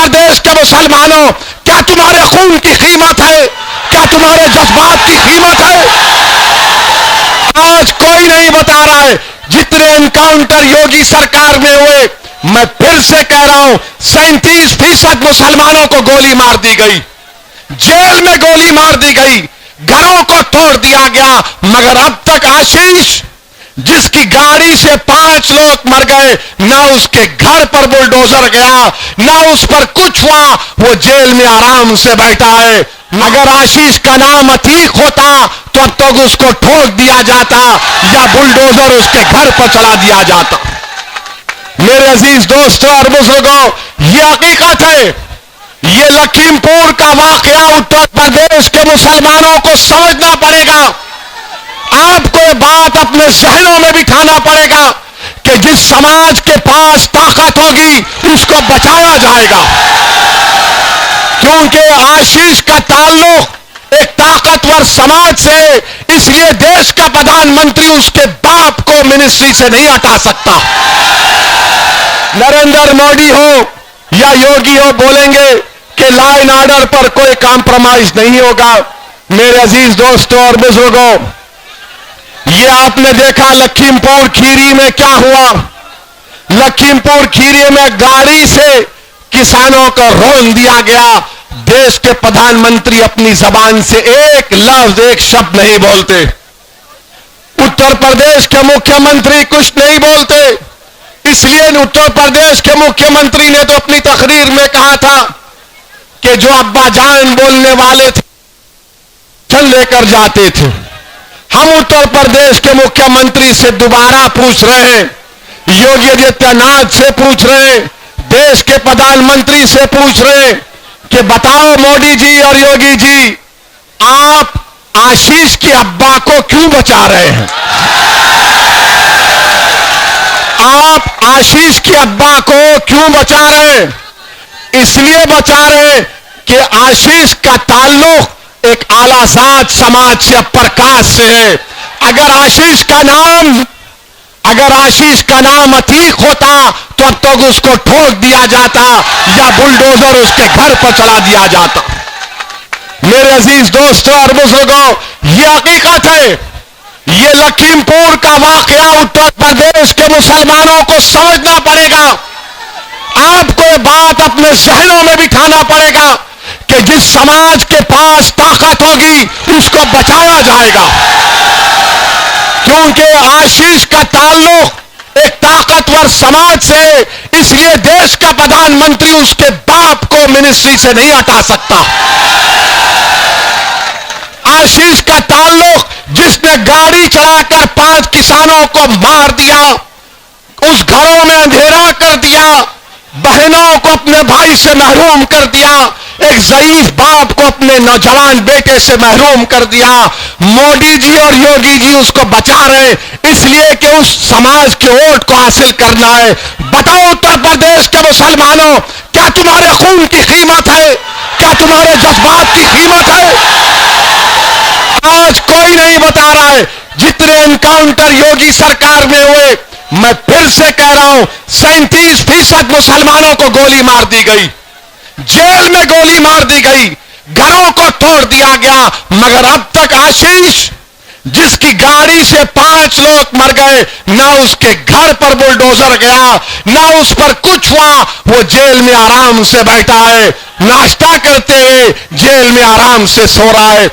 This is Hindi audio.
प्रदेश के मुसलमानों, क्या तुम्हारे खून की कीमत है? क्या तुम्हारे जज्बात की कीमत है? आज कोई नहीं बता रहा है। जितने एनकाउंटर योगी सरकार में हुए, मैं फिर से कह रहा हूं, 37% मुसलमानों को गोली मार दी गई, जेल में गोली मार दी गई, घरों को तोड़ दिया गया, मगर अब तक आशीष, जिसकी गाड़ी से 5 लोग मर गए, ना उसके घर पर बुलडोजर गया, ना उस पर कुछ हुआ, वो जेल में आराम से बैठा है। अगर आशीष का नाम अतीक होता तो अब तक उसको ठोक दिया जाता या बुलडोजर उसके घर पर चला दिया जाता। मेरे अजीज दोस्तों और बुजुर्गों, ये हकीकत है। ये लखीमपुर का वाकया उत्तर प्रदेश के मुसलमानों को समझना पड़ेगा। आपको ये बात अपने जहनों में बिठाना पड़ेगा कि जिस समाज के पास ताकत होगी उसको बचाया जाएगा, क्योंकि आशीष का ताल्लुक एक ताकतवर समाज से, इसलिए देश का प्रधानमंत्री उसके बाप को मिनिस्ट्री से नहीं हटा सकता। नरेंद्र मोदी हो या योगी हो, बोलेंगे कि लॉ एंड ऑर्डर पर कोई कॉम्प्रोमाइज नहीं होगा। मेरे अजीज दोस्तों और बुजुर्गों, ये आपने देखा लखीमपुर खीरी में क्या हुआ। लखीमपुर खीरी में गाड़ी से किसानों को रौंद दिया गया। देश के प्रधानमंत्री अपनी जबान से एक लफ्ज, एक शब्द नहीं बोलते। उत्तर प्रदेश के मुख्यमंत्री कुछ नहीं बोलते। इसलिए उत्तर प्रदेश के मुख्यमंत्री ने तो अपनी तकरीर में कहा था कि जो अब्बा जान बोलने वाले थे चल लेकर जाते थे। हम उत्तर प्रदेश के मुख्यमंत्री से दोबारा पूछ रहे हैं, योगी आदित्यनाथ से पूछ रहे हैं, देश के प्रधानमंत्री से पूछ रहे हैं कि बताओ मोदी जी और योगी जी, आप आशीष के अब्बा को क्यों बचा रहे हैं? आप आशीष के अब्बा को क्यों बचा रहे हैं? इसलिए बचा रहे हैं कि आशीष का ताल्लुक एक आलाजात समाज से, प्रकाश से है। अगर आशीष का नाम अतीक होता तो अब तक उसको ठोक दिया जाता या बुलडोजर उसके घर पर चला दिया जाता। मेरे अजीज दोस्तों और बुजुर्गों, ये हकीकत है। ये लखीमपुर का वाकया उत्तर प्रदेश के मुसलमानों को समझना पड़ेगा। आपको ये बात अपने जहनों में बिठाना पड़ेगा कि जिस समाज के पास ताकत होगी उसको बचाया जाएगा, क्योंकि आशीष का ताल्लुक एक ताकतवर समाज से, इसलिए देश का प्रधानमंत्री उसके बाप को मिनिस्ट्री से नहीं हटा सकता। आशीष का ताल्लुक जिसने गाड़ी चलाकर 5 किसानों को मार दिया, उस घरों में अंधेरा कर दिया, बहनों को अपने भाई से महरूम कर दिया, एक ज़ईफ बाप को अपने नौजवान बेटे से महरूम कर दिया। मोदी जी और योगी जी उसको बचा रहे इसलिए कि उस समाज के वोट को हासिल करना है। बताओ उत्तर प्रदेश के मुसलमानों, क्या तुम्हारे खून की कीमत है? क्या तुम्हारे जज्बात की कीमत है? आज कोई नहीं बता रहा है। जितने एनकाउंटर योगी सरकार में हुए, मैं फिर से कह रहा हूं, 37% मुसलमानों को गोली मार दी गई, जेल में गोली मार दी गई, घरों को तोड़ दिया गया, मगर अब तक आशीष, जिसकी गाड़ी से 5 लोग मर गए, ना उसके घर पर बुलडोजर गया, ना उस पर कुछ हुआ, वो जेल में आराम से बैठा है, नाश्ता करते हुए जेल में आराम से सो रहा है।